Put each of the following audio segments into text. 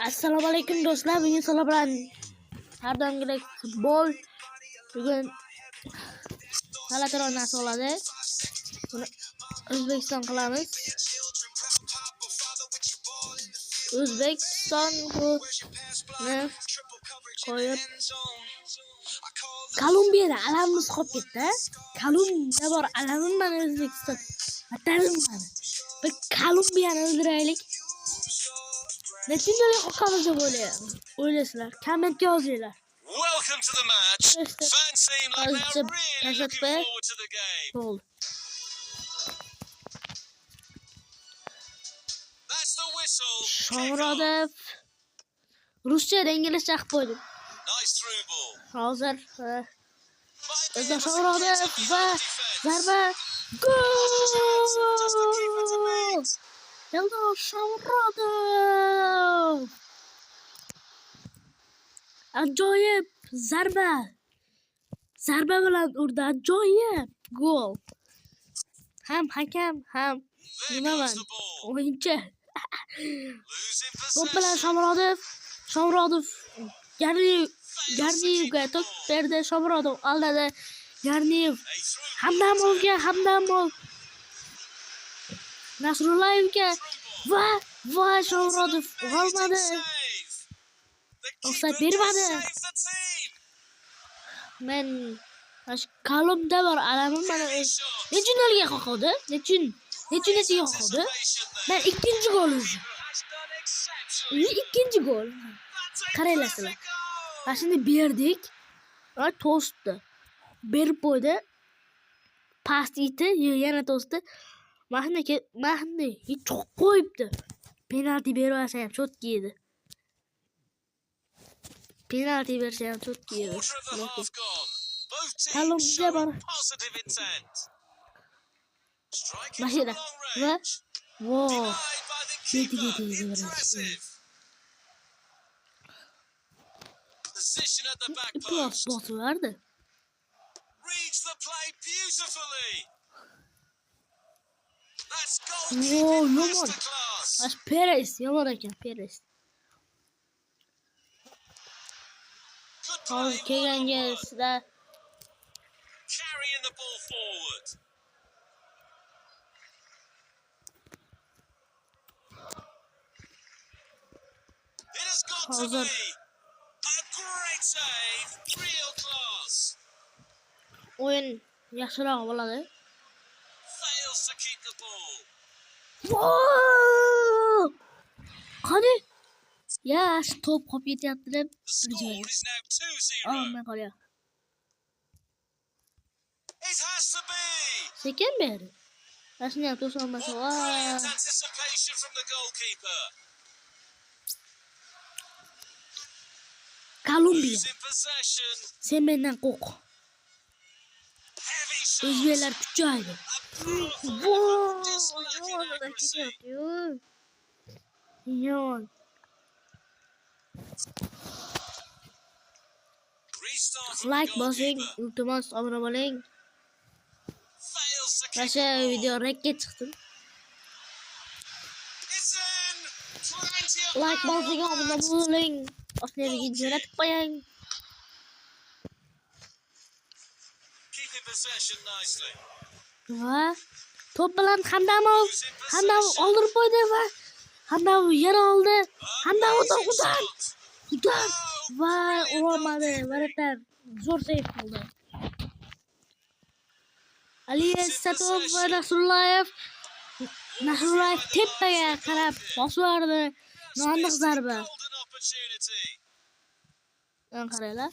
Assalomu alaykum do'stlar. Bugun sizlar bilan har doimgidek futbol. Bugun Galatasaray nasib oladi. Buni O'zbekiston qilamiz. O'zbekiston ne qo'yib Kolumbiyada alamimiz qolib ketdi. Kolumbiya bor alamim mana O'zbekiston. Vatanim mana. Bir Kolumbiyani o'ldiraylik. Netinda qo'qamiz deb o'ylaysizlar. Kommentga yozinglar. Welcome to the match. Fans seem like they're really looking forward to the game. That's the whistle. Shomurodov. Ruscha va inglizcha qilib qo'ydim. Nice through ball. Hozir Shomurodov va zarba gol! Eldor Shomurodov! Ajoyib zarba. Zarba bilan urdi, ajoyib gol. Ham hakam, ham nimaman? O'yinchi. To'p bilan Shomurodov Garniyevga to'p berdi. Shomurodov aldadi. Garniyev Hamdamov Nasrullayevga va Shomurodov olmadi. Offside bermadi. Men Kolumda bor alamim mana nechun elga qo'ydi? Nechun qo'ydi? Men ikkinchi gol urdim. Ikkinchi gol. Qaranglar. Mashina berdik. Va to'sdi. Berib qo'ydi. Past iti yana to'sdi. Mashina hech qo'yibdi. Penalti bermasa ham chotki edi. Penalti bersa ham chotki edi. Kolumbiya bor. Mashina va Position at the back post. post. Reads the play beautifully. That's goalkeeping masterclass. As Perez, yomon ekan Perez. Hozir kelganga sizlar Carrying the ball forward. It has got to be a great save, real class. o'yin yaxshiroq bo'ladi. Fails to keep the ball. Qani? Yash to'p qolib ketyapti deb The score is now 2-0. olmay qolyapti. It has to be. Sekin berdi. Rasmiy to'sa olmasa, Brilliant anticipation from the goalkeeper. Kolumbiya. Losing possession. Sen mendan qo'rq. Heavy shot. O'zbeklar kuchaydi. Disliking accuracy. Yon. Restart from Like the bosing, goalkeeper. iltimos obuna bo'ling. Fails to keep Mana the video ball. rekka chiqdim. It's in. Plenty of Like power bosing, on obuna that. bo'ling. Ostlarga jo'natib qo'ying. Keeping possession nicely. Va to'p bilan Hamdamov oldirib qo'ydi va Hamdamov yana oldi. Hamdamov udan va urolmadi. Varaklar zo'r seyf qildi. Aliyev Satov va Nasrullayev tepaga qarab bosib yubordi. Noaniq zarba. Golden opportunity. Qaranglar.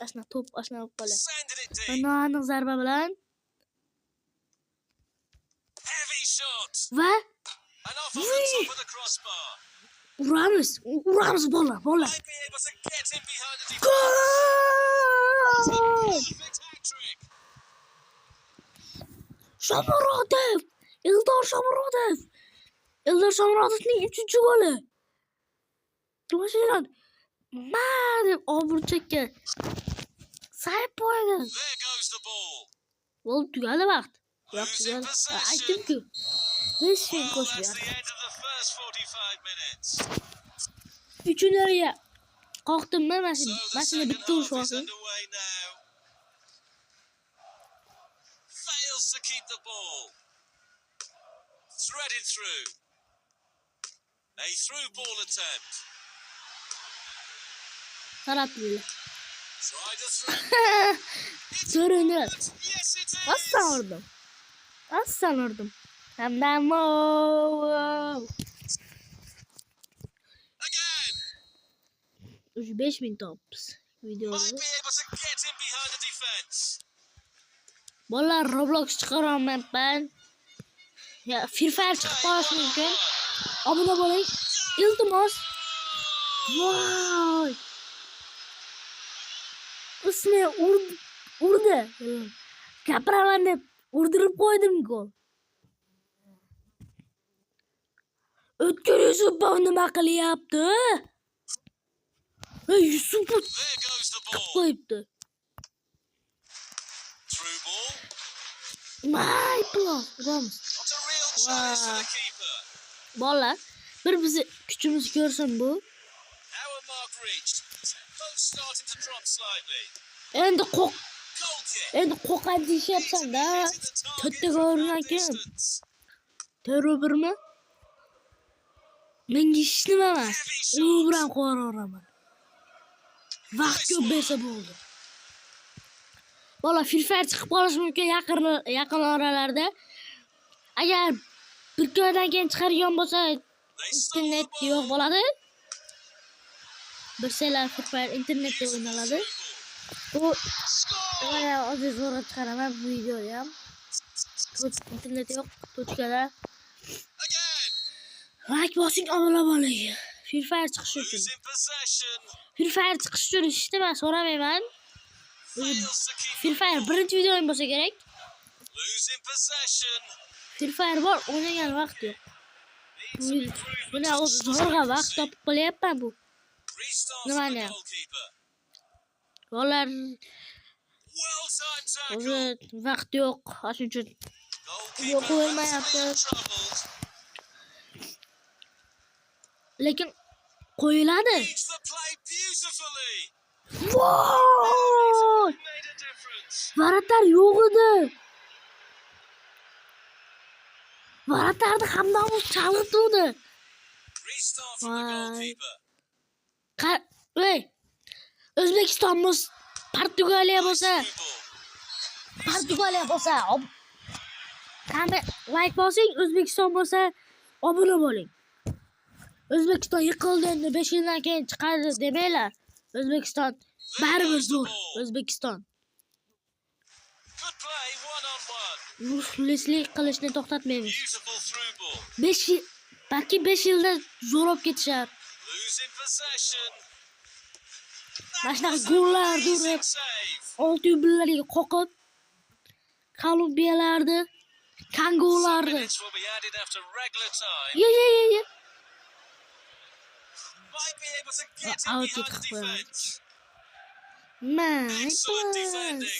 Ashna to'p olib qolyapti. Sending it deep. Noaniq zarba bilan Heavy shot. va And off of the top of the crossbar. uramiz bola. Might be able to get him behind the defense. Gol! Perfect hat-trick. Shomurodov! Eldor Shomurodovning 3-goli. To'g'ri. Deb oburchakka sayib qo'ydi. There goes the ball. Gol tugadi vaqt. Losing possession. Aytdim-ku. Hech kim Well, qo'shmayapti. that's the end of the first 45 minutes. uchunlariga qoqdimmi? So Mashina the bitta second half urush is olsin. underway now. Fails to keep the ball. Threaded through. A through ball attempt. Qarab buyur. Tried a through. So'rindi. Yes, it is. Aslan urdim. Hamdam. Again. 5000 topmiz videoda. Might be able to get in behind the defense. Bolalar Roblox chiqaraman. Ya, Free Fire chiqib qolishi mumkin. Obuna bo'ling. Iltimos. Voy. Usme urdi. Gapiraman deb urdirib qo'ydim gol. O'tkir Yusupov nima qilyapti? Yusupov There goes the ball. qo'yibdi. Through ball. My plus. Uramiz. Not a real challenge for the keeper. Bolalar, bir bizni kuchimizni ko'rsin bu. Hour mark reached. Both starting to drop slightly. Endi Goal kick. qo'qan deyapsan-da. Hitting the target To'rttaga from uringan that kim? distance. Terrormi? Menga hech nima emas. U bilan qo'yaveraman. Vaqt ko'p bersa bo'ldi. Bola Free Fire chiqib qolishi mumkin yaqin oralarda. Agar bir kundan keyin chiqargan bo'lsa, They stole internet the yo'q ball. bo'ladi. Bilsanglar Free Fire internetda o'ynaladi. Bu Score. mana hozir zo'rg'a chiqaraman bu videoni ham. Internet yo'q, tochkada. Again. Like bosing, obuna bo'ling. Free Fire chiqishi uchun. Losing possession. Free Fire chiqish uchun hech nima so'ramayman. Fails to keep Free the Fire ball. birinchi videoim bo'lsa kerak. Losing possession. Free Fire bor, o'ynagan vaqt yo'q. Needs improvement. Buni o'zi zo'rg'a vaqt topib qilyapman bu. Restart Nima for the ne? goalkeeper. Bolalar Well timed tackle. o'zi vaqt yo'q, shuning uchun Goalkeeper qo'yilmayapti. mentally troubled. Lekin qo'yiladi. Reads the play beautifully. Voy! Made a difference. Varatar yo'q edi. Varatarni hamda u chalg'itdi. Restart from the Why? goalkeeper. Ey, O'zbekiston Portugaliya bo'lsa, qanday like bosing, O'zbekiston bo'lsa, obuna bo'ling. O'zbekiston yiqildi endi 5 yildan keyin chiqadi demanglar. O'zbekiston baribir zo'r. O'zbekiston Good play, one on one. muxlislik qilishni to'xtatmaymiz. Beautiful through ball. 5 yil, balki 5 yilda zo'r olib ketishar. Losing possession. Mana shunaqa gollarni urib, Amazing save. olti yubillarga qoqib, Kolumbiyalarni, Kongolarni. Minutes will be added after regular time. Ye. Might be able to get in Out behind it the defense. Man, Excellent defending.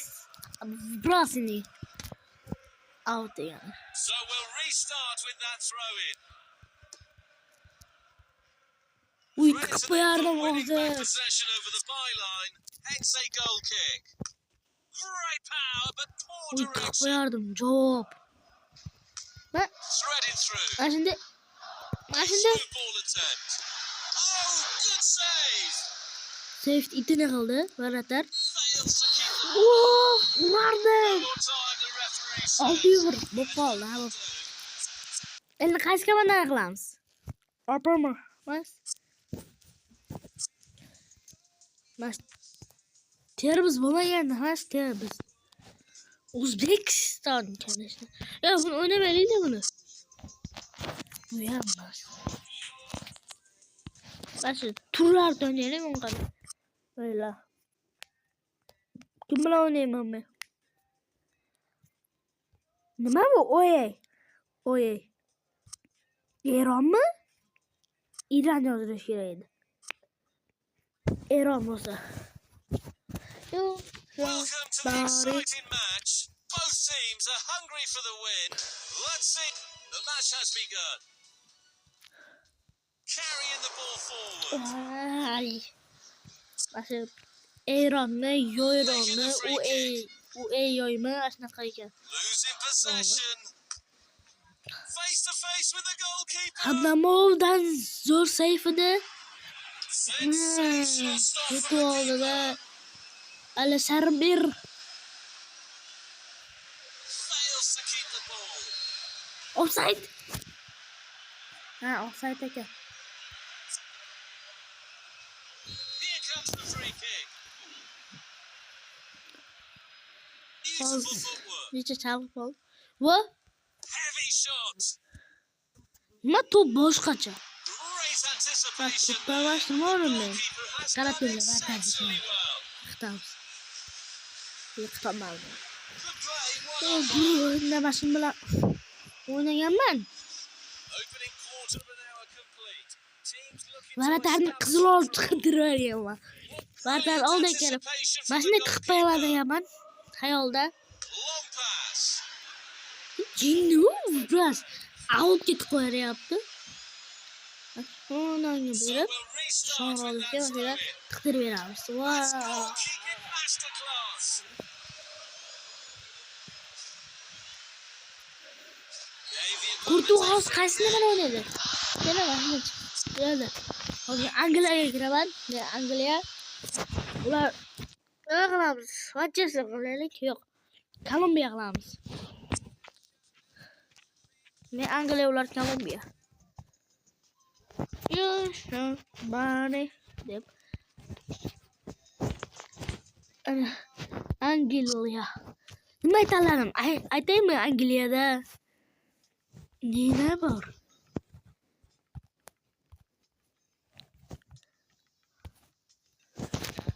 Brasini. Out yani. So we'll restart with that throw in. Uy, Right tiqib into the qo'yardim winning back hozir. possession over the byline. Hence a goal kick. Great power, but poor Uy, tiqib direction. qo'yardim. Javob. Threaded through. Mana shunda Through ball attempt. Oh, good save. safety itini qildi, Varatar. Fails to keep the Urardim. more time. The referee Olti says. yubir bo'lib qoldi. Endi qaysi komandani qilamiz? Opama. Mas termiz bo'lmaganda, mas termiz. O'zbekiston kanishni. Ya buni o'ynamaylik-da buni. Bu ham mas. Mana turlar o'ynaylik bunga. O'yla. Kim bilan o'ynayman men? Nima bu? Oyey. Eronmi? Iran yozilishi kerak edi. Eron bo'lsa. Welcome to the exciting match. Both teams are hungry for the win. Let's see. The match has begun. Carrying the ball forward. Ay. Başka Eyronni, yoyronni, u yoymi shunaqa ekan. Losing possession. Face to face with the goalkeeper. Hadlamovdan zo'r seyf edi. Sensational stop from Yutu the oldida keeper. Ali Sarbir Fails to keep the ball. offside. Ha, offside ekan. Here comes the free kick. Beautiful footwork. Necha chavuk bo'ldi. Va Heavy shot. nima to'p boshqacha. Great anticipation. To'pga boshlamoqman men. Goalkeeper has Qarab done turlar, exceptionally well. Yiqitamiz. Yiqitaman. Good play, one on one. Nimasini bilan o'ynaganman. Opening quarter of an hour complete. Teams looking to Varatarni establish qizil olib chiqartirganman. Varatar oldiga kelib, mashina qilib qo'yadiganman xayolda. long pass. Jinni biraz out ketib qo'yapti. Onanga So berib, we'll restart sonra with olishga that mesela throw in. qiqtirib beramiz. That's Wow. goalkeeping masterclass. Kurtuğuz qaysini bilan o'ynaydi? Yana mashina chiqdi. Hozir Angliyaga kiraman. Angliya. Ular nima qilamiz? Manchester qilaylik? Yo'q. Kolumbiya qilamiz. Men Angliya, ular Kolumbiya. Bani deb. Angliya. Nima aytalarim? Aytaymi Angliyada? Nima bor?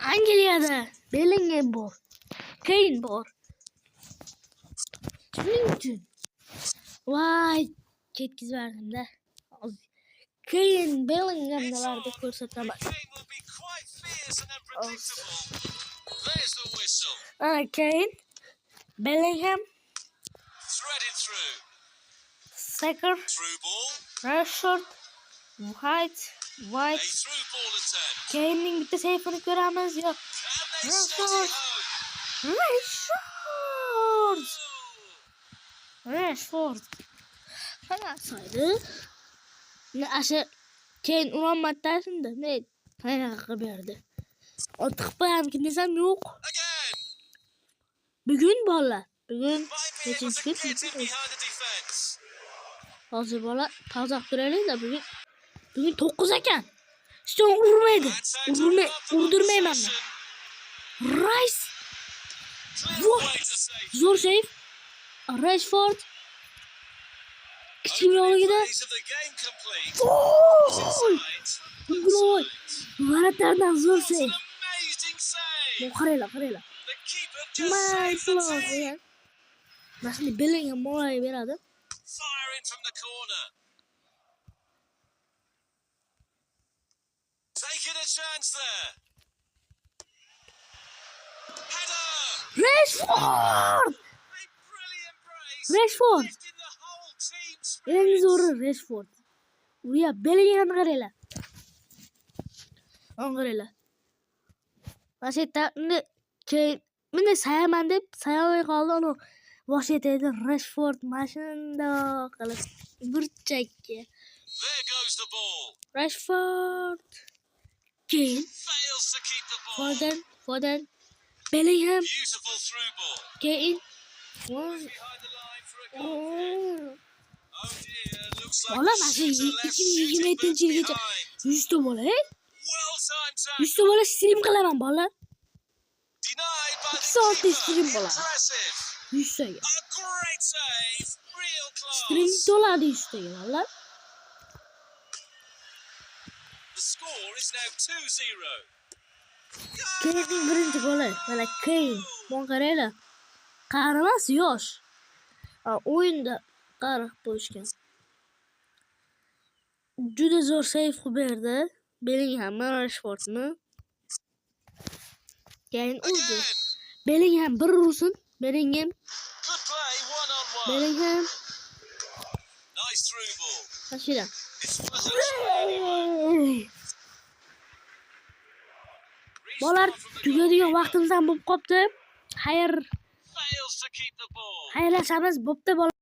Angliyada Bellingham bor. Kane bor. Shuning uchun. Voy, ketkizib berdim-da. Kane Bellingham'da ko'rsataman. Kane will be quite fierce and unpredictable. There's the whistle. Kane, Bellingham, Threaded through. Saka, Through ball. Rashford, White, A through ball attempt. Kane'ning bitta seyfini ko'ramiz. Yo'q. Can they slot it home? Rashford. Qana saydi? Asha Kane ulanmatda-shunda. Men qanaqa qilib berdi. Otiq qo'yamkin desam yo'q. Again. Bugun bolalar. Bugun Might be able to nechinchi get in kun? behind the defence. Hozir bola pauza qilib turaylik-da. Bugun 9 ekan. Hech kim urmaydi. That's how to rob them of Urdirmayman men. possession. Rice Clever way to save. zo'r seyf. Rashford kichik yo'ligida. Phase of the game complete. Gol! Inside. Gol! Varatardan zo'r What seyf. an amazing save. Qaranglar. The keeper just saved the Mayflower team. degan. Mana Bellingham molay beradi. Firing from the corner. Taking a chance there. Header. Rashford! A brilliant brace. Rashford! Lifting the whole team's Eng spirits. zo'ri Rashford. Uya Bellingham qaranglar. Qaranglar. Mana meni sayaman deb sayamay qoldi. Uni boshlaydi Rashford mashinda qilib burchakka. There goes the ball. Rashford. Kane. Fails to keep the ball. Foden. Bellingham. Beautiful through ball. Kane. Behind the line for a goal. Oh dear, looks like Ola the mana shooter left shooting boots 2027 yilgacha behind. 100 ta bola. Well timed 100 tackle. ta bola stream qilaman bola. Denied by the Saat keeper. stream bola. Impressive. 100 taga. A great save. Real Stream class. to'ladi 100 taga bola. The score is now 2-0. Kane'ning birinchi goli. Mana Kane. Buni qaranglar. Qari emas, yosh. O'yinda qari bo'lishgan. Juda zo'r seyf qilib berdi. Bellingham, Rashfordni. Kane urdi. Again. Bellingham bir ursin. Bellingham. Good play, one-on-one. Bellingham. Nice through ball. Tashira. This was a Bolalar tugadigan vaqtimiz ham bo'lib qopti. Fails to keep the ball. Xayrlashamiz. Bo'pti bolalar.